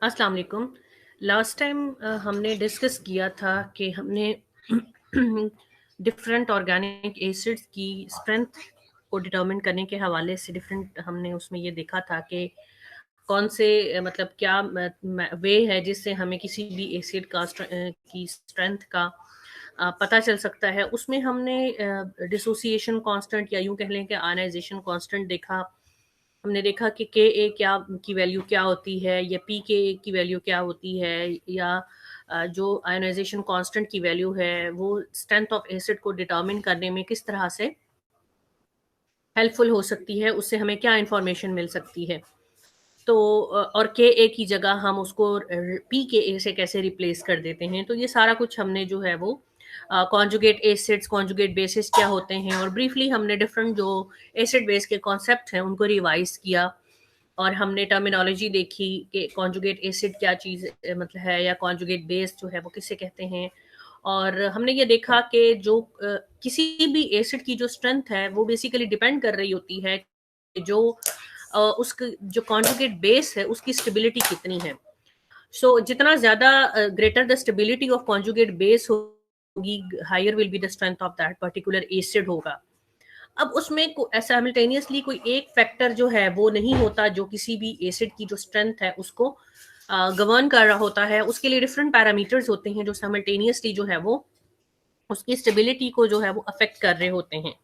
अस्सलाम वालेकुम। Last time हमने डिस्कस किया था कि हमने डिफरेंट ऑर्गेनिक एसिड्स की स्ट्रेंथ को डिटरमिन करने के हवाले से डिफरेंट हमने उसमें ये देखा था कि कौन से मतलब क्या वे है जिससे हमें किसी भी एसिड का की स्ट्रेंथ का पता चल सकता है। उसमें हमने डिसोसिएशन कांस्टेंट या यूं कह लें कि आयनाइजेशन कांस्टेंट देखा। हमने देखा कि के ए क्या की वैल्यू क्या होती है या पी के ए की वैल्यू क्या होती है, या जो आयोनाइजेशन कांस्टेंट की वैल्यू है वो स्ट्रेंथ ऑफ एसिड को डिटरमिन करने में किस तरह से हेल्पफुल हो सकती है, उससे हमें क्या इंफॉर्मेशन मिल सकती है। तो और के ए की जगह हम उसको पी के ए से कैसे रिप्लेस कर देते हैं, तो ये सारा कुछ हमने जो है वो कॉन्जुगेट एसिड्स कॉन्जुगेट बेसिस क्या होते हैं, और ब्रीफली हमने डिफरेंट जो एसिड बेस के कॉन्सेप्ट हैं उनको रिवाइज किया। और हमने टर्मिनोलॉजी देखी कि कॉन्जुगेट एसिड क्या चीज़ मतलब है, या कॉन्जुगेट बेस जो है वो किसे कहते हैं। और हमने ये देखा कि जो किसी भी एसिड की जो स्ट्रेंथ है वो बेसिकली डिपेंड कर रही होती है कि जो उसका जो कॉन्जुगेट बेस है उसकी स्टेबिलिटी कितनी है। सो जितना ज़्यादा greater the stability of conjugate base होगी, higher will be the strength of that particular acid होगा। अब उसमें साइमल्टेनियसली कोई एक फैक्टर जो है वो नहीं होता जो किसी भी एसिड की जो स्ट्रेंथ है उसको गवर्न कर रहा होता है। उसके लिए डिफरेंट पैरामीटर्स होते हैं जो साइमल्टेनियसली जो है वो उसकी स्टेबिलिटी को जो है वो अफेक्ट कर रहे होते हैं।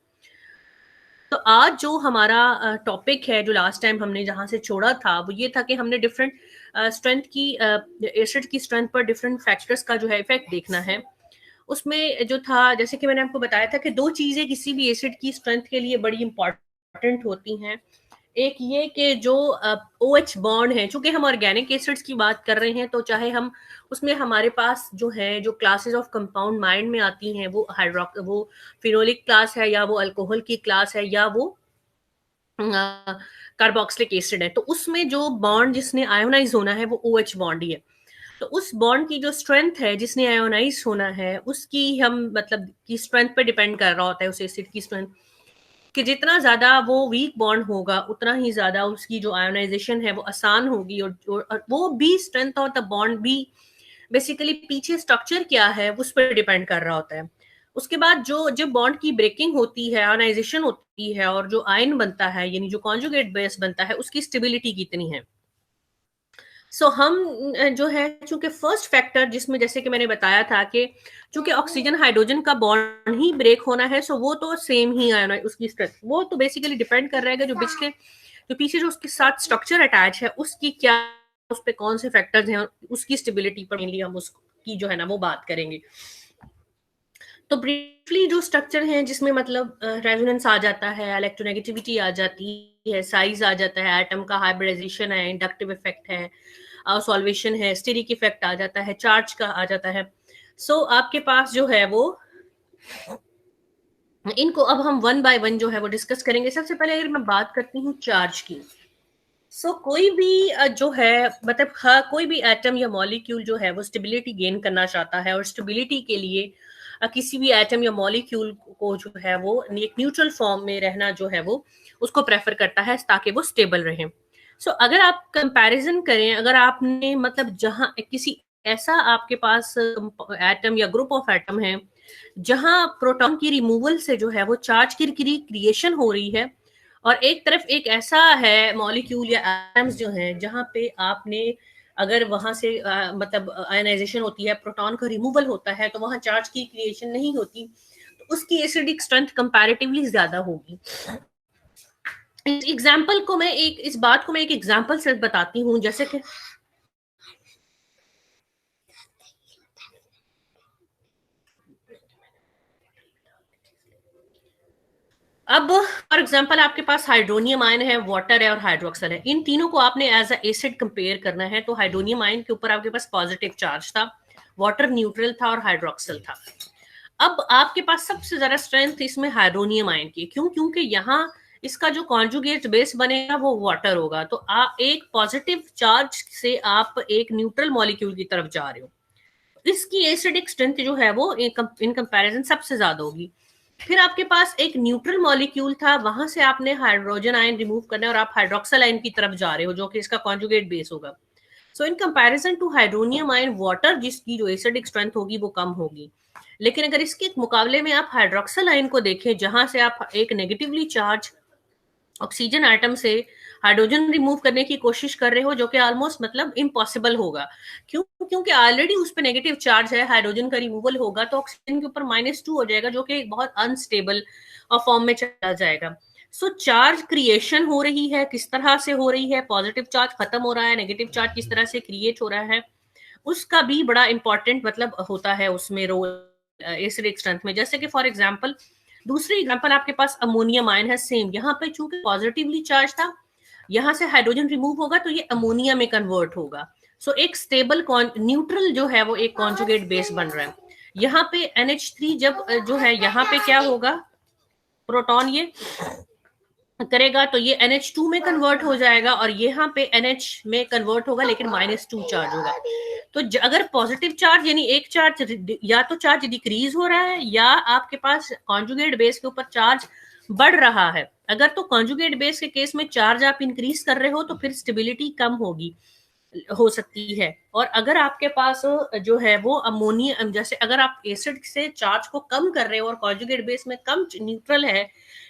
तो आज जो हमारा टॉपिक है, जो लास्ट टाइम हमने जहां से छोड़ा था, वो ये था कि हमने डिफरेंट स्ट्रेंथ की एसिड की स्ट्रेंथ पर डिफरेंट फैक्टर्स का जो है इफेक्ट देखना है। उसमें जो था, जैसे कि मैंने आपको बताया था कि दो चीजें किसी भी एसिड की स्ट्रेंथ के लिए बड़ी इंपॉर्टेंट होती हैं। एक ये कि जो ओ एच बॉन्ड है, चूंकि हम ऑर्गेनिक एसिड्स की बात कर रहे हैं तो चाहे हम उसमें हमारे पास जो है जो क्लासेस ऑफ कंपाउंड माइंड में आती हैं वो वो फिनोलिक क्लास है, या वो अल्कोहल की क्लास है, या वो कार्बोक्सिलिक एसिड है, तो उसमें जो बॉन्ड जिसने आयोनाइज होना है वो ओ एच बॉन्ड ही है। तो उस बॉन्ड की जो स्ट्रेंथ है जिसने आयोनाइज होना है उसकी हम मतलब की स्ट्रेंथ पे डिपेंड कर रहा होता है उस एसिड की स्ट्रेंथ, कि जितना ज्यादा वो वीक बॉन्ड होगा उतना ही ज्यादा उसकी जो आयोनाइजेशन है वो आसान होगी। और वो भी स्ट्रेंथ ऑफ द बॉन्ड भी बेसिकली पीछे स्ट्रक्चर क्या है उस पर डिपेंड कर रहा होता है। उसके बाद जो जब बॉन्ड की ब्रेकिंग होती है, आयोनाइजेशन होती है, और जो आयन बनता है यानी जो कॉन्जुगेट बेस बनता है उसकी स्टेबिलिटी कितनी है। हम जो है, चूंकि फर्स्ट फैक्टर जिसमें जैसे कि मैंने बताया था कि चूंकि ऑक्सीजन हाइड्रोजन का बॉन्ड ही ब्रेक होना है, सो वो तो सेम ही आना है उसकी स्ट्रेंथ, वो तो बेसिकली डिपेंड कर रहेगा जो पिछले जो पीछे जो उसके साथ स्ट्रक्चर अटैच है उसकी क्या, उस पे कौन से फैक्टर्स हैं, उसकी स्टेबिलिटी पर मेनली हम उसकी जो है ना वो बात करेंगे। तो ब्रीफली जो स्ट्रक्चर हैं जिसमें मतलब रेजोनेंस आ जाता है, इलेक्ट्रोनेगेटिविटी आ जाती है, साइज आ जाता है एटम का, हाइब्रिडाइजेशन है, इंडक्टिव इफेक्ट है, सॉल्वेशन है, स्टेरिक इफेक्ट आ जाता है, चार्ज का आ जाता है। आपके पास जो है वो इनको अब हम वन बाय वन जो है वो डिस्कस करेंगे। सबसे पहले अगर मैं बात करती हूँ चार्ज की, कोई भी जो है मतलब हाँ, कोई भी एटम या मॉलिक्यूल जो है वो स्टेबिलिटी गेन करना चाहता है, और स्टेबिलिटी के लिए किसी भी एटम या मॉलिक्यूल को जो है वो एक न्यूट्रल फॉर्म में रहना जो है वो उसको प्रेफर करता है ताकि वो स्टेबल रहे। अगर आप कंपैरिजन करें, अगर आपने मतलब जहां किसी ऐसा आपके पास एटम या ग्रुप ऑफ एटम है जहां प्रोटॉन की रिमूवल से जो है वो चार्ज की क्रिएशन हो रही है, और एक तरफ एक ऐसा है मॉलिक्यूल या एटम्स जो हैं जहां पे आपने अगर वहां से मतलब आयनाइजेशन होती है, प्रोटॉन का रिमूवल होता है, तो वहां चार्ज की क्रिएशन नहीं होती, तो उसकी एसिडिक स्ट्रेंथ कंपैरेटिवली ज्यादा होगी। इस बात को मैं एक एग्जांपल से बताती हूँ, जैसे कि अब फॉर एग्जांपल आपके पास हाइड्रोनियम आयन है, वाटर है और हाइड्रोक्सल है। इन तीनों को आपने एज अ एसिड कंपेयर करना है, तो हाइड्रोनियम आयन के ऊपर आपके पास पॉजिटिव चार्ज था, वाटर न्यूट्रल था और हाइड्रोक्सल था। अब आपके पास सबसे ज्यादा स्ट्रेंथ इसमें हाइड्रोनियम आयन की, क्यों? क्योंकि यहाँ इसका जो कॉन्जुगेट बेस बनेगा वो वाटर होगा, तो आप एक पॉजिटिव चार्ज से आप एक न्यूट्रल मॉलिक्यूल की तरफ जा रहे हो, इसकी एसिडिक स्ट्रेंथ जो है वो इन कंपैरिजन सबसे ज्यादा होगी। फिर आपके पास एक न्यूट्रल मॉलिक्यूल था, वहां से आपने हाइड्रोजन आयन रिमूव करना है और आप हाइड्रोक्सल आयन की तरफ जा रहे हो जो कि इसका कॉन्जुगेट बेस होगा, so in comparison to hydronium ion water जिसकी जो एसिडिक स्ट्रेंथ होगी वो कम होगी। लेकिन अगर इसके मुकाबले में आप हाइड्रोक्सिल आयन को देखें, जहां से आप एक नेगेटिवली चार्ज ऑक्सीजन एटम से हाइड्रोजन रिमूव करने की कोशिश कर रहे हो, जो कि ऑलमोस्ट मतलब इम्पॉसिबल होगा। क्यों? क्योंकि ऑलरेडी उस पर नेगेटिव चार्ज है, हाइड्रोजन का रिमूवल होगा तो ऑक्सीजन के ऊपर -2 हो जाएगा, जो कि बहुत अनस्टेबल फॉर्म में चला जाएगा। सो चार्ज क्रिएशन हो रही है, किस तरह से हो रही है, पॉजिटिव चार्ज खत्म हो रहा है, नेगेटिव चार्ज किस तरह से क्रिएट हो रहा है, उसका भी बड़ा इंपॉर्टेंट मतलब होता है उसमें रोल एसिडिक स्ट्रेंथ में। जैसे कि फॉर एग्जांपल, दूसरी एग्जांपल आपके पास अमोनियम आयन है, सेम यहाँ पे चूंकि पॉजिटिवली चार्ज था, यहाँ से हाइड्रोजन रिमूव होगा तो ये अमोनिया में कन्वर्ट होगा। सो एक स्टेबल न्यूट्रल जो है वो एक कॉन्जुगेट बेस बन रहा है। यहाँ पे NH3 जब जो है यहाँ पे क्या होगा, प्रोटॉन ये करेगा तो ये NH2 में कन्वर्ट हो जाएगा और यहाँ पे NH में कन्वर्ट होगा, लेकिन -2 चार्ज होगा। तो अगर पॉजिटिव चार्ज यानी एक चार्ज, या तो चार्ज डिक्रीज हो रहा है या आपके पास कॉन्जुगेट बेस के ऊपर चार्ज बढ़ रहा है। अगर तो कॉन्जुगेट बेस के केस में चार्ज आप इंक्रीज कर रहे हो तो फिर स्टेबिलिटी कम होगी, हो सकती है। और अगर आपके पास जो है वो अमोनिया, जैसे अगर आप एसिड से चार्ज को कम कर रहे हो और कॉन्जुगेट बेस में कम न्यूट्रल है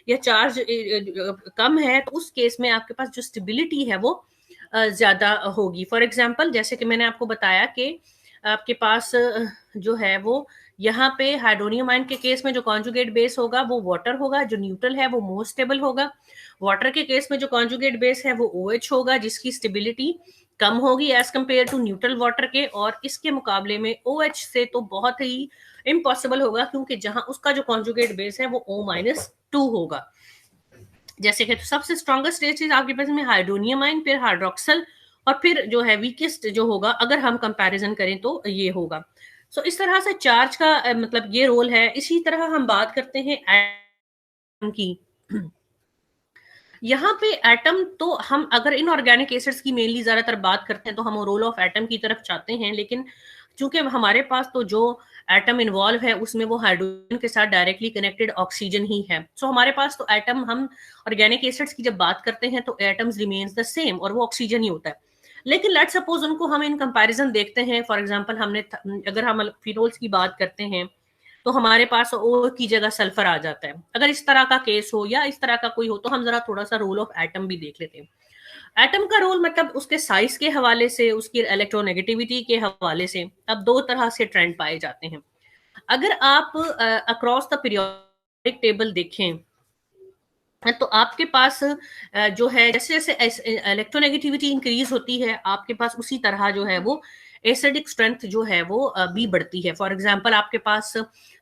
या चार्ज कम है, तो उस केस में आपके पास जो स्टेबिलिटी है वो ज्यादा होगी। फॉर एग्जांपल, जैसे कि मैंने आपको बताया कि आपके पास जो है वो यहाँ पे हाइड्रोनियम आयन के केस में जो कॉन्जुगेट बेस होगा वो वाटर होगा, जो न्यूट्रल है वो मोर स्टेबल होगा। वाटर के केस में जो कॉन्जुगेट बेस है वो OH होगा, जिसकी स्टेबिलिटी कम होगी as compare to neutral water के, और इसके मुकाबले में OH से तो बहुत ही इम्पॉसिबल होगा, क्योंकि जहां उसका जो कॉन्जुगेट बेस है वो O-2 होगा। जैसे कि तो सबसे स्ट्रॉन्गेस्ट स्टेज आपके पास में हाइड्रोनियम आयन, फिर हाइड्रोक्सल, और फिर जो है वीकेस्ट जो होगा अगर हम कंपैरिजन करें तो ये होगा। सो इस तरह से चार्ज का मतलब ये रोल है। इसी तरह हम बात करते हैं एटम की। यहाँ पे एटम तो हम अगर इनऑर्गेनिक एसिड्स की मेनली ज्यादातर बात करते हैं तो हम रोल ऑफ एटम की तरफ चाहते हैं, लेकिन चूंकि हमारे पास तो जो एटम इन्वॉल्व है उसमें वो हाइड्रोजन के साथ डायरेक्टली कनेक्टेड ऑक्सीजन ही है। सो हमारे पास तो एटम, हम ऑर्गेनिक एसिड्स की जब बात करते हैं तो एटम्स रिमेन्स द सेम और वो ऑक्सीजन ही होता है। लेकिन लेट्स सपोज उनको हम इन कंपैरिजन देखते हैं। फॉर एग्जांपल, हमने अगर हम फिनोल्स की बात करते हैं तो हमारे पास ओ की जगह सल्फर आ जाता है। अगर इस तरह का केस हो या इस तरह का कोई हो तो हम जरा थोड़ा सा रोल ऑफ एटम भी देख लेते हैं। एटम का रोल मतलब उसके साइज के हवाले से, उसकी इलेक्ट्रोनेगेटिविटी के हवाले से अब दो तरह से ट्रेंड पाए जाते हैं। अगर आप अक्रॉस द पीरियोडिक टेबल देखें तो आपके पास जो है जैसे जैसे इलेक्ट्रोनेगेटिविटी इंक्रीज होती है, आपके पास उसी तरह जो है वो एसिडिक स्ट्रेंथ जो है वो भी बढ़ती है। फॉर एग्जांपल, आपके पास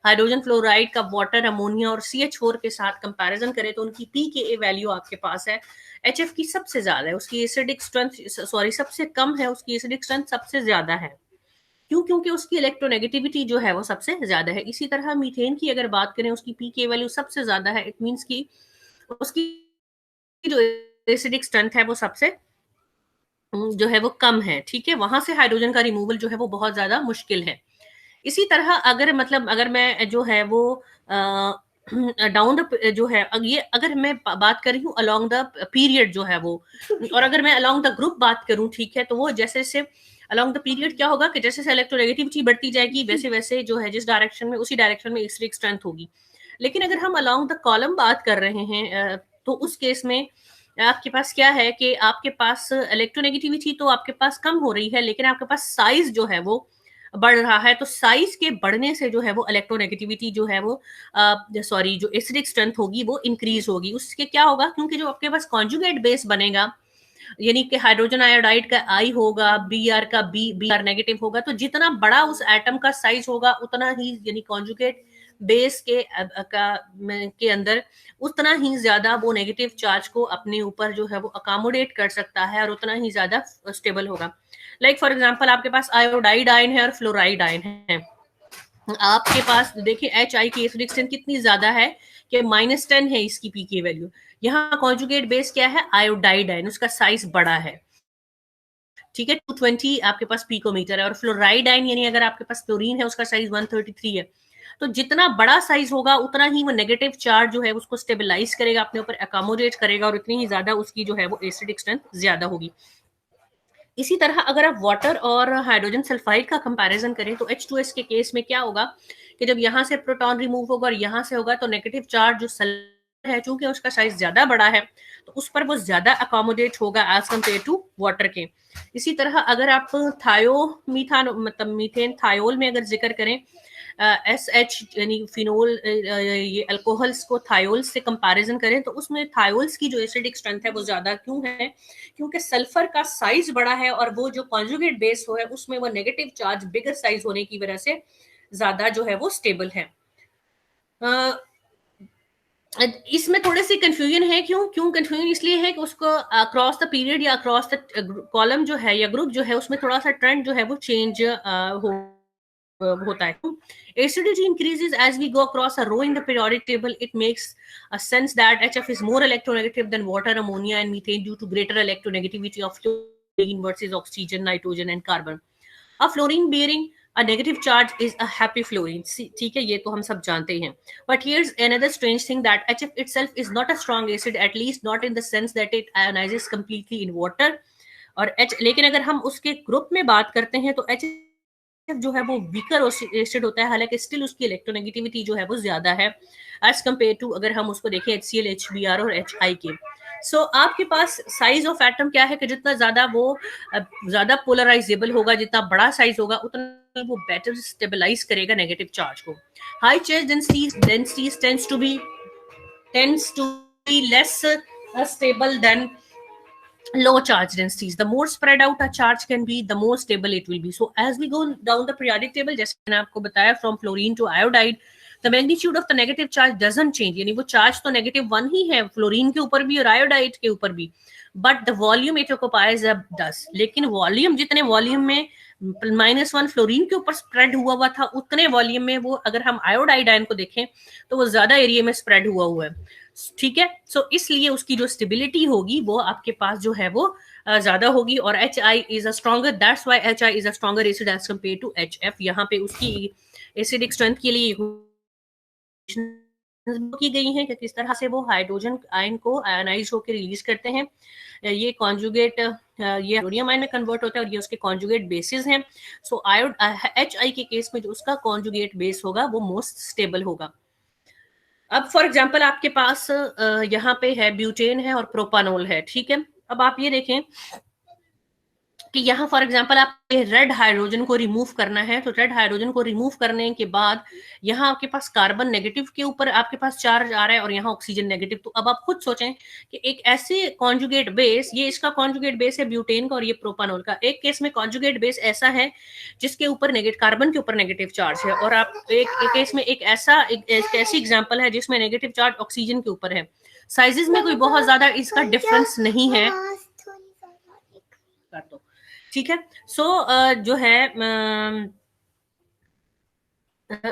हाइड्रोजन फ्लोराइड का वाटर, अमोनिया और CH4 के साथ कंपैरिजन करें तो उनकी pKa वैल्यू आपके पास है HF की सबसे ज्यादा है, उसकी एसिडिक स्ट्रेंथ सॉरी सबसे कम है, उसकी एसिडिक स्ट्रेंथ सबसे ज्यादा है। क्यों? क्योंकि उसकी इलेक्ट्रोनेगेटिविटी जो है वो सबसे ज्यादा है। इसी तरह मीथेन की अगर बात करें, उसकी pKa वैल्यू सबसे ज्यादा है। इट मीन्स की उसकी जो एसिडिक स्ट्रेंथ है वो सबसे जो है वो कम है। ठीक है, वहां से हाइड्रोजन का रिमूवल जो है वो बहुत ज्यादा मुश्किल है। इसी तरह अगर मतलब अगर मैं जो है वो डाउन द जो है ये अगर मैं बात कर रही हूँ अलोंग द पीरियड जो है वो, और अगर मैं अलोंग द ग्रुप बात करूँ, ठीक है, तो वो जैसे जैसे अलोंग द पीरियड क्या होगा कि जैसे जैसे इलेक्ट्रोनेगेटिविटी बढ़ती जाएगी वैसे वैसे जो है जिस डायरेक्शन में, उसी डायरेक्शन में एसिडिक स्ट्रेंथ होगी। लेकिन अगर हम अलोंग द कॉलम बात कर रहे हैं तो उस केस में आपके पास क्या है कि आपके पास इलेक्ट्रोनेगेटिविटी तो आपके पास कम हो रही है, लेकिन आपके पास साइज जो है वो बढ़ रहा है। तो साइज के बढ़ने से जो है वो इलेक्ट्रोनेगेटिविटी जो है वो सॉरी जो एसिडिक स्ट्रेंथ होगी वो इंक्रीज होगी। उसके क्या होगा, क्योंकि जो आपके पास कॉन्जुगेट बेस बनेगा, यानी कि हाइड्रोजन आयोडाइड का आई होगा, Br का Br नेगेटिव होगा, तो जितना बड़ा उस एटम का साइज होगा उतना ही, यानी कॉन्जुगेट बेस के अंदर उतना ही ज्यादा वो नेगेटिव चार्ज को अपने ऊपर जो है वो अकोमोडेट कर सकता है और उतना ही ज्यादा स्टेबल होगा। लाइक फॉर एग्जांपल, आपके पास आयोडाइड आयन है और फ्लोराइड आयन है। आपके पास देखिए HI की एसिडिक स्ट्रेंथ कितनी ज्यादा है कि -10 है इसकी pK वैल्यू। यहाँ कॉन्जुगेट बेस क्या है, आयोडाइड आयन, उसका साइज बड़ा है। ठीक है, 220 आपके पास पिकोमीटर है। और फ्लोराइड आयन यानी अगर आपके पास क्लोरीन है उसका साइज 133 है। तो जितना बड़ा साइज होगा उतना ही वो नेगेटिव चार्ज जो है उसको स्टेबलाइज करेगा, अपने ऊपर अकोमोडेट करेगा, और उतनी ही ज्यादा उसकी जो है वो एसिडिक स्ट्रेंथ ज्यादा होगी। इसी तरह अगर आप वाटर और हाइड्रोजन सल्फाइड का कंपैरिजन करें तो H2S के केस में क्या होगा कि जब यहाँ से प्रोटॉन रिमूव होगा और यहाँ से होगा तो नेगेटिव चार्ज जो सल्फर है, चूंकि उसका साइज ज्यादा बड़ा है तो उस पर वो ज्यादा अकोमोडेट होगा एज कम्पेयर टू वाटर के। इसी तरह अगर आप थायो मीथान मतलब मीथेन थायोल में अगर जिक्र करें SH यानी फिनोल ये अल्कोहल्स को थायोल से कंपैरिजन करें तो उसमें थायोल्स की जो एसिडिक स्ट्रेंथ है वो ज्यादा क्यों है, क्योंकि सल्फर का साइज बड़ा है और वो जो कॉन्जुगेट बेस हो है उसमें वो नेगेटिव चार्ज बिगर साइज होने की वजह से ज्यादा जो है वो स्टेबल है। इसमें थोड़े सी कंफ्यूजन है, क्यों क्यों कंफ्यूजन इसलिए है कि उसको अक्रॉस द पीरियड या अक्रॉस द कॉलम जो है या ग्रुप जो है उसमें थोड़ा सा ट्रेंड जो है वो चेंज होता है। Acidity increases as we go across a row in the periodic table. It makes a sense that HF is more electronegative than water, ammonia, and methane due to greater electronegativity of fluorine versus oxygen, nitrogen, and carbon. A fluorine bearing a negative charge is a happy fluorine. ठीक है, ये तो हम सब जानते हैं. But here's another strange thing that HF itself is not a strong acid, at least not in the sense that it ionizes completely in water. और लेकिन अगर हम उसके ग्रुप में बात करते हैं तो H जो है वो वीकर एसिड होता है, हालांकि स्टिल उसकी इलेक्ट्रोनेगेटिविटी जो है वो ज्यादा है एज कम्पेयर टू अगर हम उसको देखें HCl, HBr और HI के। सो आपके पास साइज ऑफ एटम क्या है कि जितना ज्यादा वो ज्यादा पोलराइजेबल होगा, जितना बड़ा साइज होगा उतना वो बेटर स्टेबलाइज करेगा नेगेटिव चार्ज को। High charge densities tends to be less stable than low charge densities. The more spread out a charge can be, the more stable it will be. So as we go down the periodic table, जैसे मैंने आपको बताया from fluorine to iodide, the magnitude of the negative charge doesn't change. यानी वो charge तो -1 ही है fluorine के ऊपर भी और आयोडाइड के ऊपर भी, but the volume it occupies does. लेकिन वॉल्यूम जितने वॉल्यूम में -1 फ्लोरीन के ऊपर स्प्रेड हुआ था उतने वॉल्यूम में वो अगर हम आयोडाइड आयन को देखें तो वो ज्यादा एरिया में स्प्रेड हुआ है। ठीक है, सो इसलिए उसकी जो स्टेबिलिटी होगी वो आपके पास जो है वो ज्यादा होगी और HI is a stronger, that's why HI is a stronger acid as compare to HF। यहाँ पे उसकी एसिडिक स्ट्रेंथ के लिए की गई है कि किस तरह से वो हाइड्रोजन आयन को आयनाइज होकर रिलीज करते हैं। ये कॉन्जुगेट ये हाइड्रोनियम आयन में कन्वर्ट होता है और ये उसके कॉन्जुगेट बेसिस हैं। सो HI के केस में जो उसका कॉन्जुगेट बेस होगा वो मोस्ट स्टेबल होगा। अब फॉर एग्जाम्पल आपके पास यहाँ पे है ब्यूटेन है और प्रोपानोल है, ठीक है। अब आप ये देखें कि यहाँ फॉर एग्जाम्पल आप रेड हाइड्रोजन को रिमूव करना है, तो रेड हाइड्रोजन को रिमूव करने के बाद यहाँ आपके पास कार्बन नेगेटिव के ऊपर आपके पास चार्ज आ रहा है और यहाँ ऑक्सीजन नेगेटिव। तो अब आप खुद सोचें कि एक ऐसे कॉन्जुगेट बेस, ये इसका कॉन्जुगेट बेस है ब्यूटेन का और ये प्रोपानोल का, एक केस में कॉन्जुगेट बेस ऐसा है जिसके ऊपर कार्बन के ऊपर नेगेटिव चार्ज है और आप एक केस में एक ऐसी एग्जाम्पल है जिसमें नेगेटिव चार्ज ऑक्सीजन के ऊपर है। साइजेस में कोई बहुत ज्यादा इसका डिफरेंस नहीं है, कर दो, ठीक है। सो जो है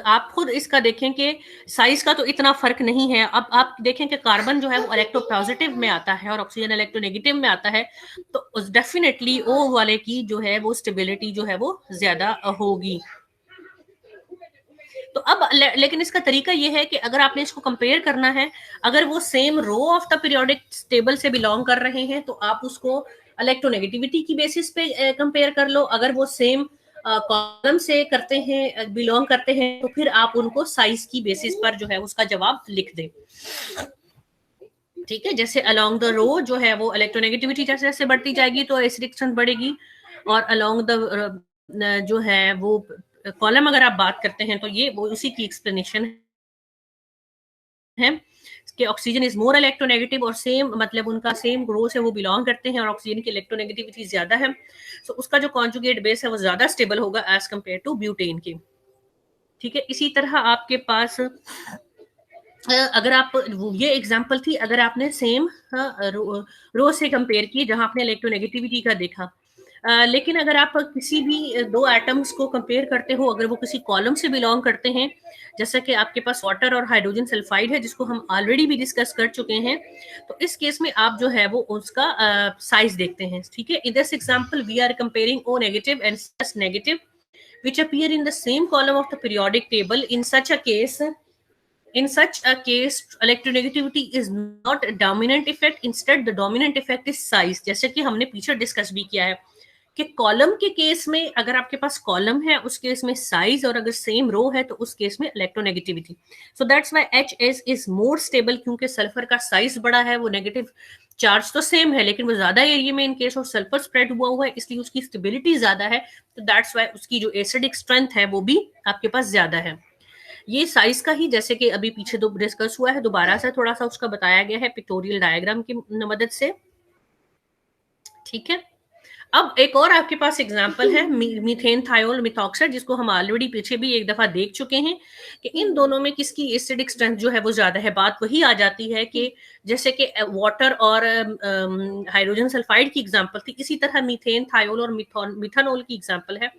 आप खुद इसका देखें कि साइज का तो इतना फर्क नहीं है। अब आप देखें कि कार्बन जो है वो इलेक्ट्रो पॉजिटिव में आता है और ऑक्सीजन इलेक्ट्रोनेगेटिव में आता है, तो डेफिनेटली O वाले की जो है वो स्टेबिलिटी जो है वो ज्यादा होगी। तो अब लेकिन इसका तरीका ये है कि अगर आपने इसको कंपेयर करना है, अगर वो same row of the periodic table से बिलोंग कर रहे हैं तो आप उसको इलेक्ट्रोनेगेटिविटी की बेसिस पे कंपेयर कर लो। अगर वो सेम कॉलम से करते हैं, बिलोंग करते हैं, तो फिर आप उनको साइज की बेसिस पर जो है उसका जवाब लिख दें। ठीक है, जैसे अलोंग द रो जो है वो इलेक्ट्रोनेगेटिविटी जैसे जैसे बढ़ती जाएगी तो एसिडिक स्ट्रेंथ बढ़ेगी, और अलोंग द जो है वो कॉलम अगर आप बात करते हैं तो ये वो उसी की एक्सप्लेनेशन है कि ऑक्सीजन इज मोर इलेक्ट्रोनेगेटिव और सेम मतलब उनका सेम ग्रो से वो बिलोंग करते हैं और ऑक्सीजन की इलेक्ट्रोनेगेटिविटी ज्यादा है, तो उसका जो कॉन्जुगेट बेस है वो ज्यादा स्टेबल होगा एज कंपेयर टू ब्यूटेन के। ठीक है, इसी तरह आपके पास अगर आप ये एग्जांपल थी अगर आपने सेम रो से कंपेयर की जहां आपने इलेक्ट्रोनेगेटिविटी का देखा, लेकिन अगर आप किसी भी दो एटम्स को कंपेयर करते हो, अगर वो किसी कॉलम से बिलोंग करते हैं, जैसा कि आपके पास वाटर और हाइड्रोजन सल्फाइड है जिसको हम ऑलरेडी भी डिस्कस कर चुके हैं, तो इस केस में आप जो है वो उसका साइज देखते हैं। ठीक है, in this example we are comparing O negative and S negative which appear in the same column of the periodic table. In such a case, electronegativity is not a dominant effect. Instead, the dominant effect is size. जैसे कि हमने पीछे discuss भी किया है कि column के case में अगर आपके पास कॉलम है उस केस में साइज, और अगर सेम रो है तो उस केस में electronegativity. So that's why HS is more stable, क्योंकि सल्फर का साइज बड़ा है, वो नेगेटिव चार्ज तो सेम है लेकिन वो ज्यादा एरिया में in case of sulphur spread हुआ है, इसलिए उसकी स्टेबिलिटी ज्यादा है। तो दैट्स व्हाई उसकी जो एसिडिक स्ट्रेंथ है वो भी आपके पास ज्यादा है। ये साइज का ही जैसे कि अभी पीछे डिस्कस हुआ है, दोबारा से थोड़ा सा उसका बताया गया है पिक्टोरियल डायग्राम की मदद से। ठीक है, अब एक और आपके पास एग्जांपल है मीथेन थायोल मिथॉक्साइड, जिसको हम ऑलरेडी पीछे भी एक दफा देख चुके हैं कि इन दोनों में किसकी एसिडिक स्ट्रेंथ जो है वो ज्यादा है। बात वही आ जाती है कि जैसे कि वाटर और हाइड्रोजन सल्फाइड की एग्जांपल थी, इसी तरह मीथेन थायोल और मिथानोल की एग्जांपल है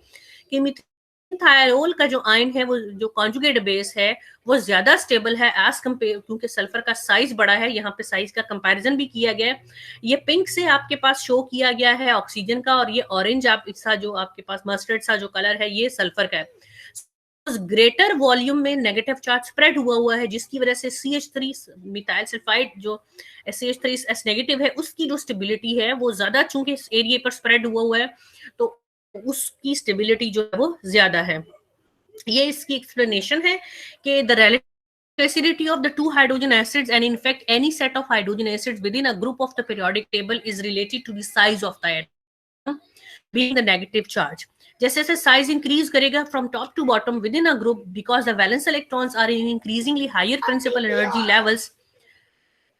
कि थायोल का जो आयन है, वो जो कॉन्जुगेट बेस है, वो ज्यादा स्टेबल है एज कम्पेयर, क्योंकि सल्फर का साइज बड़ा है। यहाँ पे साइज का कंपैरिजन भी किया गया है। ये पिंक से आपके पास शो किया गया है ऑक्सीजन का, और ये ऑरेंज आप सा जो आपके पास मस्टर्ड सा जो कलर है ये सल्फर का है। ग्रेटर वॉल्यूम में नेगेटिव चार्ज स्प्रेड हुआ है, जिसकी वजह से CH3 मिथाइल सल्फाइड जो CH3S नेगेटिव है उसकी जो स्टेबिलिटी है वो ज्यादा, चूंकि इस एरिया पर स्प्रेड हुआ है तो उसकी स्टेबिलिटी जो है वो ज्यादा है। ये इसकी एक्सप्लेनेशन है कि the relative acidity of the two hydrogen acids, and in fact any set of hydrogen acids within a group of the periodic table, is related to the size of the atom being the negative charge. जैसे जैसे size increase करेगा from top to bottom with in a group, because the valence electrons are in increasingly higher principal energy levels.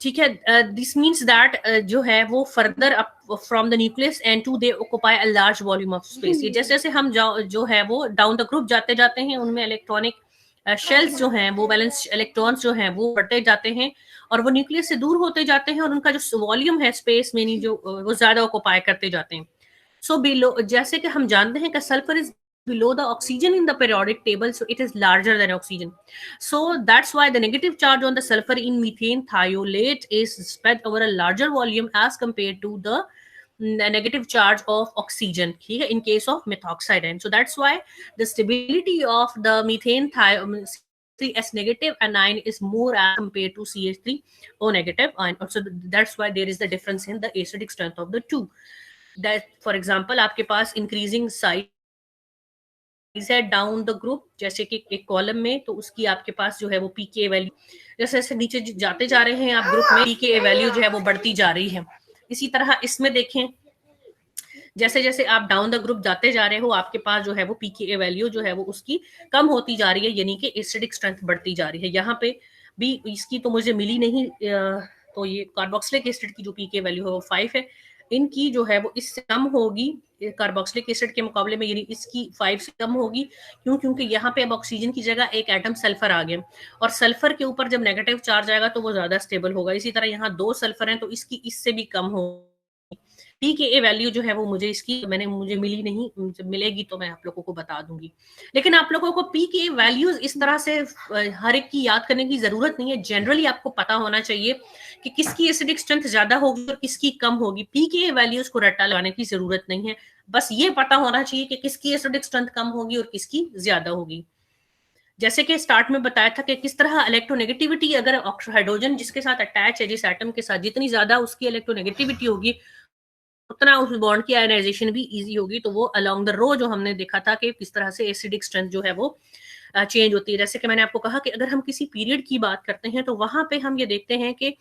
ठीक है, this means that जो है वो further up from the nucleus and to they occupy a large volume of space. ये जैसे जैसे हम जो है वो डाउन द ग्रुप जाते जाते हैं, उनमें इलेक्ट्रॉनिक शेल्स जो हैं वो वैलेंस इलेक्ट्रॉन्स जो हैं वो बढ़ते जाते हैं और वो न्यूक्लियस से दूर होते जाते हैं, और उनका जो वॉल्यूम है स्पेस में जो वो ज्यादा ऑक्यूपाई करते जाते हैं। सो बिलो, जैसे कि हम जानते हैं कि sulphur is below the oxygen in the periodic table, so it is larger than oxygen. So that's why the negative charge on the sulfur in methane thiolate is spread over a larger volume as compared to the negative charge of oxygen in case of methoxide ion. So that's why the stability of the methane CH3S negative anion is more as compared to CH3O negative ion. So that's why there is the difference in the acidic strength of the two. That for example आपके पास increasing size है down the group, जैसे कि एक column में, तो उसकी आपके पास जो है वो पीके वैल्यू जैसे जैसे नीचे जाते जा रहे हैं आप ग्रुप में, पीके वैल्यू जो है वो बढ़ती जा रही है। इसी तरह इसमें देखें, जैसे जैसे आप डाउन द ग्रुप जाते जा रहे हो आपके पास जो है वो पीके वैल्यू जो है वो उसकी कम होती जा रही है, यानी कि एसिडिक स्ट्रेंथ बढ़ती जा रही है। यहाँ पे भी इसकी तो मुझे मिली नहीं, तो ये कार्बोक्सिलिक एसिड की जो पीके वैल्यू है वो 5 है, इनकी जो है वो इससे कम होगी कार्बोक्सिलिक एसिड के मुकाबले में, यानी इसकी 5 से कम होगी। क्यों? क्योंकि यहाँ पे अब ऑक्सीजन की जगह एक एटम सल्फर आ गया, और सल्फर के ऊपर जब नेगेटिव चार्ज आएगा तो वो ज्यादा स्टेबल होगा। इसी तरह यहाँ 2 सल्फर हैं तो इसकी इससे भी कम हो। पीके वैल्यू जो है वो मुझे मिली नहीं, जब मिलेगी तो मैं आप लोगों को बता दूंगी। लेकिन आप लोगों को पीके वैल्यूज इस तरह से हर एक की याद करने की जरूरत नहीं है। जनरली आपको पता होना चाहिए कि किसकी एसिडिक स्ट्रेंथ ज्यादा होगी और किसकी कम होगी। पीके वैल्यूज को रट्टा लगाने की जरूरत नहीं है, बस ये पता होना चाहिए कि किसकी एसिडिक स्ट्रेंथ कम होगी और किसकी ज्यादा होगी। जैसे कि स्टार्ट में बताया था कि किस तरह इलेक्ट्रोनेगेटिविटी, अगर हाइड्रोजन जिसके साथ अटैच है, जिस एटम के साथ, जितनी ज्यादा उसकी इलेक्ट्रोनेगेटिविटी होगी उतना उस बॉन्ड की आयनाइजेशन भी इजी होगी। तो वो अलोंग द रो जो हमने देखा था कि किस तरह से एसिडिक स्ट्रेंथ जो है वो चेंज होती है। जैसे कि मैंने आपको कहा कि अगर हम किसी पीरियड की बात करते हैं तो वहां पे हम ये देखते हैं कि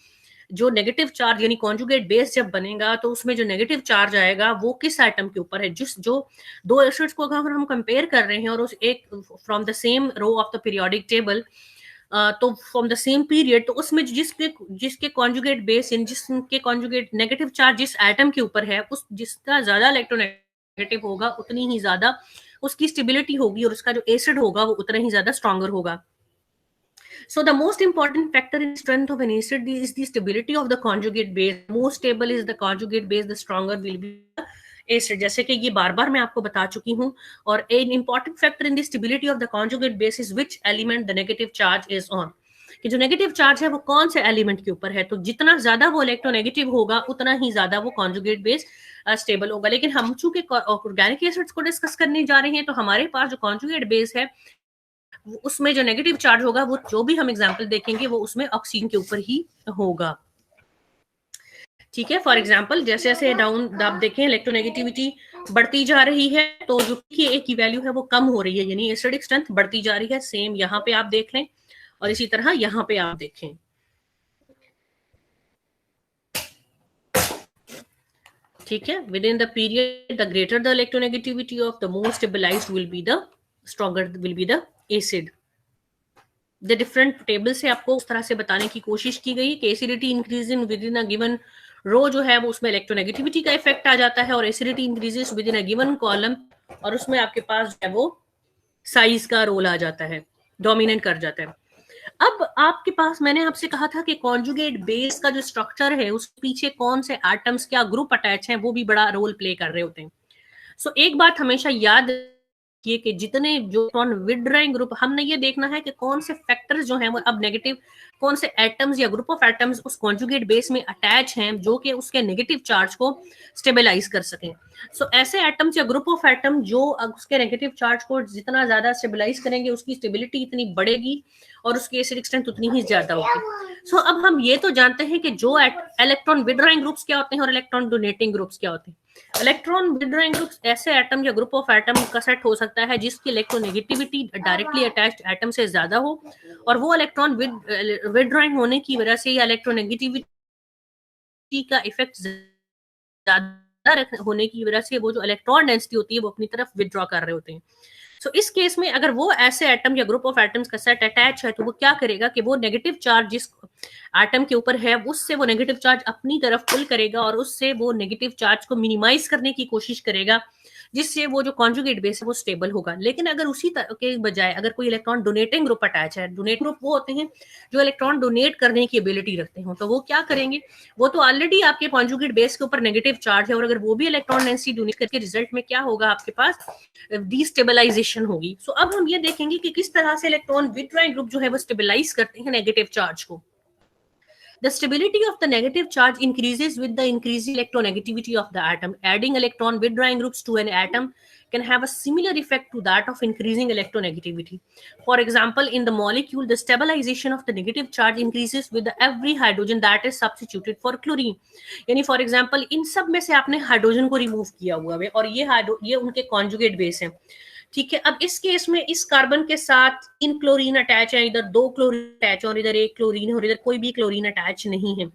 जो नेगेटिव चार्ज यानी कॉन्जुगेट बेस जब बनेगा तो उसमें जो नेगेटिव चार्ज आएगा वो किस एटम के ऊपर है। जिस जो दो एसिड्स को अगर हम कंपेयर कर रहे हैं और उस एक from the same row of the periodic table, तो फ्रॉम द सेम पीरियड, तो उसमें जिसके कॉन्जुगेट बेस जिसके कॉन्जुगेट नेगेटिव चार्ज जिस एटम के ऊपर है, उस जिसका ज्यादा इलेक्ट्रोनेगेटिव होगा उतनी ही ज्यादा उसकी स्टेबिलिटी होगी और उसका जो एसिड होगा वो उतना ही ज्यादा स्ट्रॉन्गर होगा। So the most important factor in strength of an acid is the stability of the conjugate base. More stable is the conjugate base, the stronger will be the acid. जैसे कि ये बार बार मैं आपको बता चुकी हूँ। और an important factor in the stability of the conjugate base is which element the negative charge is on. कि जो नेगेटिव चार्ज है वो कौन से एलिमेंट के ऊपर है, तो जितना ज्यादा वो इलेक्ट्रोनेगेटिव होगा उतना ही ज्यादा वो कॉन्जुगेट बेस स्टेबल होगा। लेकिन हम चूंकि ऑर्गेनिक एसिड्स को डिस्कस करने जा रहे हैं तो हमारे पास जो कॉन्जुगेट बेस है उसमें जो नेगेटिव चार्ज होगा वो जो भी हम एग्जांपल देखेंगे वो उसमें ऑक्सीजन के ऊपर ही होगा। ठीक है, फॉर एग्जाम्पल जैसे जैसे डाउन आप देखें इलेक्ट्रोनेगेटिविटी बढ़ती जा रही है, तो जो की ए की वैल्यू है वो कम हो रही है, यानी एसिडिक स्ट्रेंथ बढ़ती जा रही है। सेम यहाँ पे आप देख लें और इसी तरह यहाँ पे आप देखें। ठीक है, with in the period the greater the electronegativity of the more stabilised will be the stronger will be the acid. The different table से आपको उस तरह से बताने की कोशिश की गई कि acidity increase in with in a given row जो है वो उसमें इलेक्ट्रोनेगेटिविटी का इफेक्ट आ जाता है, और acidity increases with in a given column और उसमें आपके पास जो है वो साइज का रोल आ जाता है, डोमिनेट कर जाता है। अब आपके पास मैंने आपसे कहा था कि कॉन्जुगेट बेस का जो स्ट्रक्चर है उस पीछे कौन से एटम्स क्या ग्रुप अटैच हैं वो भी बड़ा रोल प्ले कर रहे होते हैं। सो एक बात हमेशा याद रखिए कि जितने जो इलेक्ट्रॉन विड्रॉइंग ग्रुप, हमने ये देखना है कि कौन से फैक्टर्स जो हैं वो अब नेगेटिव, कौन से एटम्स या ग्रुप ऑफ एटम्स उस कॉन्जुगेट बेस में अटैच हैं जो कि उसके नेगेटिव चार्ज को स्टेबलाइज कर सकें। सो ऐसे एटम्स या ग्रुप ऑफ एटम जो उसके नेगेटिव चार्ज को जितना ज्यादा स्टेबलाइज करेंगे उसकी स्टेबिलिटी इतनी बढ़ेगी और उसकी एसिडिक स्ट्रेंथ उतनी ही ज्यादा होगी। सो अब हम ये तो जानते हैं कि जो इलेक्ट्रॉन विड्रॉइंग ग्रुप्स क्या होते हैं और इलेक्ट्रॉन डोनेटिंग ग्रुप्स क्या होते हैं। इलेक्ट्रॉन विड्रॉइंग ग्रुप्स ऐसे एटम या ग्रुप ऑफ एटम का सेट हो सकता है जिसकी इलेक्ट्रोनेगेटिविटी डायरेक्टली अटैच्ड एटम से ज्यादा हो, और वो इलेक्ट्रॉन विड्रॉइंग होने की वजह से या इलेक्ट्रोनेगेटिविटी का इफेक्ट ज्यादा होने की वजह से वो जो इलेक्ट्रॉन डेंसिटी होती है वो अपनी तरफ विड्रॉ कर रहे होते हैं। सो इस केस में अगर वो ऐसे एटम या ग्रुप ऑफ एटम्स का सेट अटैच है तो वो क्या करेगा कि वो नेगेटिव चार्ज जिस एटम के ऊपर है उससे वो नेगेटिव चार्ज अपनी तरफ पुल करेगा और उससे वो नेगेटिव चार्ज को मिनिमाइज करने की कोशिश करेगा, जिससे वो जो कॉन्जुगेट बेस है वो स्टेबल होगा। लेकिन अगर उसी तरह के बजाय अगर कोई इलेक्ट्रॉन डोनेटिंग ग्रुप अटैच है, डोनेट ग्रुप वो होते हैं जो इलेक्ट्रॉन डोनेट करने की एबिलिटी रखते हो, तो वो क्या करेंगे, वो तो ऑलरेडी आपके कॉन्जुगेट बेस के ऊपर नेगेटिव चार्ज है और अगर वो भी इलेक्ट्रॉन डेंसिटी डोनेट करके रिजल्ट में क्या होगा आपके पास डिस्टेबलाइजेशन होगी। सो अब हम ये देखेंगे कि किस तरह से इलेक्ट्रॉन विड्रॉइंग ग्रुप जो है वो स्टेबलाइज करते हैं नेगेटिव चार्ज को। The stability of the negative charge increases with the increasing electronegativity of the atom. Adding electron withdrawing groups to an atom can have a similar effect to that of increasing electronegativity. For example, in the molecule, the stabilization of the negative charge increases with every hydrogen that is substituted for chlorine. यानी for example, इन सब में से आपने hydrogen को remove किया हुआ है और ये उनके कॉन्जुगेट बेस हैं। ठीक है, अब इस केस में इस कार्बन के साथ 3 क्लोरीन अटैच है, इधर 2 क्लोरीन अटैच और इधर 1 क्लोरीन और इधर कोई भी क्लोरीन अटैच नहीं है।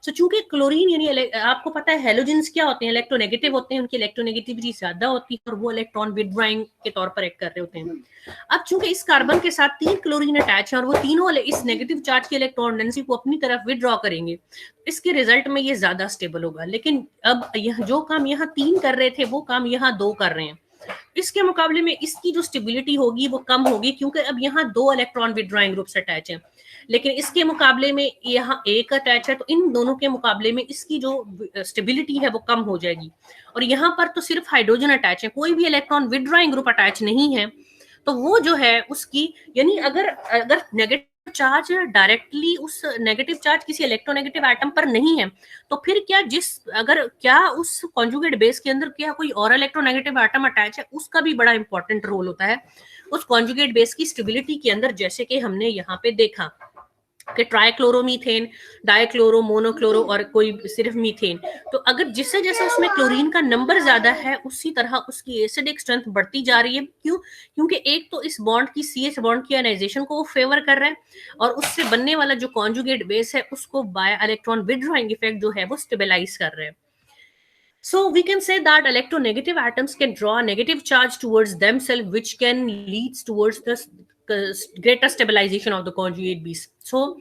सो चूंकि क्लोरीन यानी आपको पता है हेलोजेंस क्या होते हैं, इलेक्ट्रोनेगेटिव होते हैं, उनकी इलेक्ट्रोनेगेटिविटी ज्यादा होती है और वो इलेक्ट्रॉन विड्रॉइंग के तौर पर एक्ट कर रहे होते हैं। अब चूंकि इस कार्बन के साथ 3 क्लोरीन अटैच है और वो तीनों इस नेगेटिव चार्ज के इलेक्ट्रॉन डेंसिटी को अपनी तरफ विड्रॉ करेंगे, इसके रिजल्ट में ये ज्यादा स्टेबल होगा। लेकिन अब जो काम यहाँ 3 कर रहे थे वो काम यहाँ 2 कर रहे हैं, इसके मुकाबले में इसकी जो स्टेबिलिटी होगी वो कम होगी क्योंकि अब यहाँ 2 इलेक्ट्रॉन विड्रॉइंग ग्रुप्स अटैच हैं, लेकिन इसके मुकाबले में यहाँ 1 अटैच है, तो इन दोनों के मुकाबले में इसकी जो स्टेबिलिटी है वो कम हो जाएगी। और यहाँ पर तो सिर्फ हाइड्रोजन अटैच है, कोई भी इलेक्ट्रॉन विड्रॉइंग ग्रुप अटैच नहीं है, तो वो जो है उसकी यानी अगर अगर नेगेटिव चार्ज डायरेक्टली उस नेगेटिव चार्ज किसी इलेक्ट्रोनेगेटिव एटम पर नहीं है, तो फिर क्या उस कॉन्जुगेट बेस के अंदर क्या कोई और इलेक्ट्रोनेगेटिव एटम अटैच है, उसका भी बड़ा इंपॉर्टेंट रोल होता है उस कॉन्जुगेट बेस की स्टेबिलिटी के अंदर, जैसे कि हमने यहाँ पे देखा कि ट्राइक्लोरोमीथेन, डाइक्लोरो, मोनोक्लोरो और कोई सिर्फ मीथेन। तो अगर जिससे जैसे उसमें क्लोरीन का नंबर ज्यादा है उसी तरह उसकी एसिडिक स्ट्रेंथ बढ़ती जा रही है। क्यों? क्योंकि एक तो इस बॉन्ड की CH बॉन्ड की आयनाइजेशन को वो फेवर कर रहा है और उससे बनने वाला जो कॉन्जुगेट बेस है उसको बाय इलेक्ट्रॉन विड्रॉइंग इफेक्ट जो है वो स्टेबलाइज कर रहे हैं। So we can say that electronegative atoms can draw a negative charge towards themselves, which can lead towards the greater stabilization of the conjugate base. So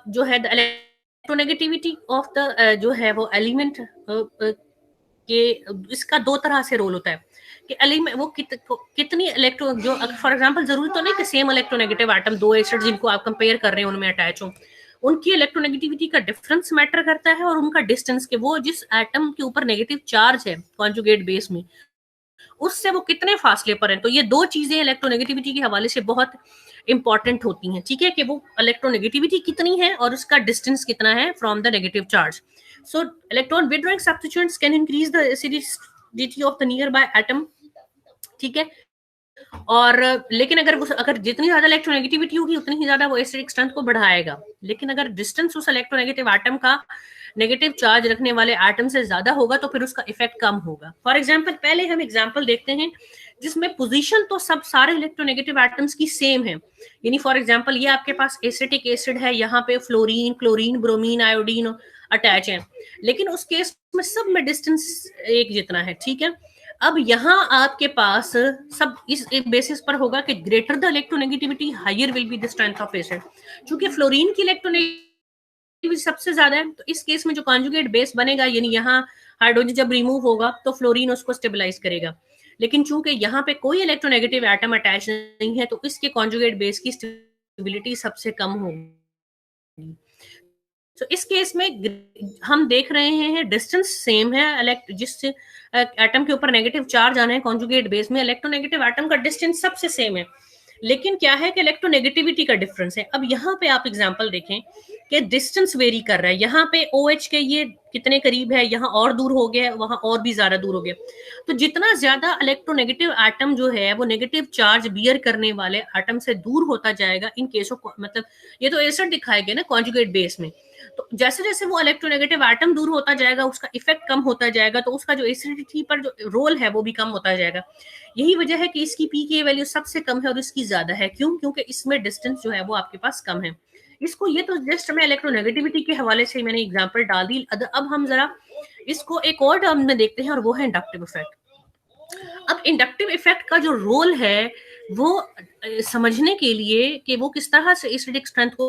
जो है electronegativity of the जो है वो एलिमेंट के इसका 2 तरह से रोल होता है कि एलिमेंट वो कितनी इलेक्ट्रो जो फॉर एग्जांपल जरूरी तो नहीं कि सेम इलेक्ट्रोनेगेटिव एटम 2 एसिड जिनको आप कंपेयर कर रहे हैं उनमें अटैच हो, उनकी इलेक्ट्रोनेगेटिविटी का डिफरेंस मैटर करता है और उनका डिस्टेंस के वो जिस एटम के ऊपर नेगेटिव चार्ज है कॉन्जुगेट बेस में उससे वो कितने फासले पर है। तो ये 2 चीजें इलेक्ट्रोनेगेटिविटी के हवाले से बहुत इंपॉर्टेंट होती हैं। ठीक है, कि वो इलेक्ट्रोनेगेटिविटी कितनी है और उसका डिस्टेंस कितना है from the negative charge. So electron withdrawing substituents can increase the acidity of the near by atom. ठीक है, और लेकिन अगर जितनी ज्यादा इलेक्ट्रोनेगेटिविटी होगी उतनी ही ज्यादा वो एसिडिक स्ट्रेंथ को बढ़ाएगा। लेकिन अगर डिस्टेंस उस इलेक्ट्रोनेगेटिव एटम का नेगेटिव चार्ज रखने वाले एटम से ज्यादा होगा तो फिर उसका इफेक्ट कम होगा। फॉर एग्जाम्पल, पहले हम एग्जाम्पल देखते हैं जिसमें पोजीशन तो सब सारे इलेक्ट्रोनेगेटिव एटम्स की सेम है। यानी फॉर एग्जाम्पल, ये आपके पास एसिटिक एसिड है, यहाँ पे fluorine, chlorine, bromine, iodine attach है, लेकिन उस केस में सब में डिस्टेंस एक जितना है, ठीक है। अब यहाँ आपके पास सब इस एक बेसिस पर होगा कि greater the electronegativity higher will be the strength of acid. चूंकि फ्लोरीन की इलेक्ट्रोनेगेटिविटी सबसे ज्यादा है, तो इस केस में जो कॉन्जुगेट बेस बनेगा, यानी यहाँ हाइड्रोजन जब रिमूव होगा तो फ्लोरीन उसको स्टेबलाइज करेगा। लेकिन चूंकि यहाँ पे कोई इलेक्ट्रोनेगेटिव एटम अटैच नहीं है, तो इसके कॉन्जुगेट बेस की स्टेबिलिटी सबसे कम होगी। तो इस केस में हम देख रहे हैं डिस्टेंस सेम है, जिस एटम के ऊपर नेगेटिव चार्ज आना है कॉन्जुगेट बेस में, इलेक्ट्रोनेगेटिव एटम का डिस्टेंस सबसे सेम है, लेकिन क्या है कि इलेक्ट्रोनेगेटिविटी का डिफरेंस है। अब यहाँ पे आप एग्जांपल देखें कि डिस्टेंस वेरी कर रहा है, यहाँ पे OH के ये कितने करीब है, यहाँ और दूर हो गया, वहां और भी ज्यादा दूर हो गया। तो जितना ज्यादा इलेक्ट्रोनेगेटिव एटम जो है वो नेगेटिव चार्ज बियर करने वाले एटम से दूर होता जाएगा, इन केस ऑफ, मतलब ये तो एसिड दिखाया गया ना कॉन्जुगेट बेस में, तो जैसे जैसे वो इलेक्ट्रोनेगेटिव एटम दूर होता जाएगा उसका इफेक्ट कम होता जाएगा, तो उसका जो एसिडिटी पर जो रोल है वो भी कम होता जाएगा। यही वजह है कि इसकी पीके वैल्यू सबसे कम है और इसकी ज्यादा है। क्यों? क्योंकि इसमें डिस्टेंस जो है वो आपके पास कम है। इसको, ये तो जस्ट मैं इलेक्ट्रोनेगेटिविटी के हवाले से मैंने एग्जांपल डाल दी। अब हम जरा इसको एक और टर्म में देखते हैं और वो है इंडक्टिव इफेक्ट। अब इंडक्टिव इफेक्ट का जो रोल है वो समझने के लिए कि वो किस तरह से एसिडिक स्ट्रेंथ को